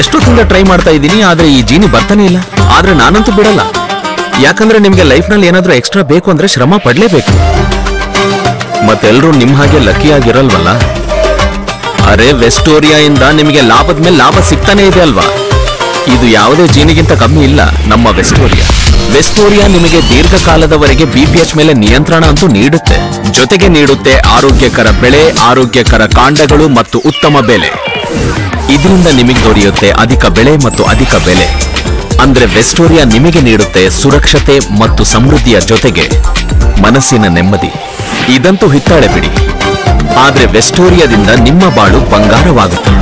ಎಷ್ಟೊತ್ತಿಂದ try ಮಾಡ್ತಾ ಇದ್ದೀನಿ, ಆದ್ರೆ ಈ ಜೀನಿ ಬರ್ತಾನೆ ಇಲ್ಲ. ಆದ್ರೆ ನಾನಂತೂ ಬಿಡಲ್ಲ, ಯಾಕಂದ್ರೆ ನಿಮ್ಗೆ ಲೈಫ್ ನಲ್ಲಿ ಏನಾದ್ರೂ ಎಕ್ಸ್ಟ್ರಾ ಬೇಕು ಅಂದ್ರೆ ಶ್ರಮ ಪಡ್ಲೇಬೇಕು. ಮತ್ತೆಲ್ರೂ ನಿಮ್ ಹಾಗೆ ಲಕ್ಕಿ ಆಗಿರಲ್ವಲ್ಲ. ಅರೆ ವೆಸ್ಟೋರಿಯಾ ಇಂದ ನಿಮಗೆ ಲಾಭದ ಮೇಲೆ ಲಾಭ ಸಿಗ್ತಾನೆ ಇದೆ ಅಲ್ವಾ. ಇದು ಯಾವುದೇ ಜೀನಿಗಿಂತ ಕಮ್ಮಿ ಇಲ್ಲ ನಮ್ಮ ವೆಸ್ಟೋರಿಯಾ. ವೆಸ್ಟೋರಿಯಾ ನಿಮಗೆ ದೀರ್ಘಕಾಲದವರೆಗೆ BPH ಮೇಲೆ ನಿಯಂತ್ರಣ ಅಂತೂ ನೀಡುತ್ತೆ, ಜೊತೆಗೆ ನೀಡುತ್ತೆ ಆರೋಗ್ಯಕರ ಬೆಳೆ, ಆರೋಗ್ಯಕರ ಕಾಂಡಗಳು ಮತ್ತು ಉತ್ತಮ ಬೆಲೆ. ಇದರಿಂದ ನಿಮಗೆ ದೊರೆಯುತ್ತೆ ಅಧಿಕ ಬೆಳೆ ಮತ್ತು ಅಧಿಕ ಬೆಲೆ. ಅಂದ್ರೆ ವೆಸ್ಟೋರಿಯಾ ನಿಮಗೆ ನೀಡುತ್ತೆ ಸುರಕ್ಷತೆ ಮತ್ತು ಸಮೃದ್ಧಿಯ ಜೊತೆಗೆ ಮನಸ್ಸಿನ ನೆಮ್ಮದಿ. ಇದಂತೂ ಹಿತ್ತಾಳೆ ಬಿಡಿ, ಆದ್ರೆ ವೆಸ್ಟೋರಿಯಾದಿಂದ ನಿಮ್ಮ ಬಾಳು ಬಂಗಾರವಾಗುತ್ತೆ.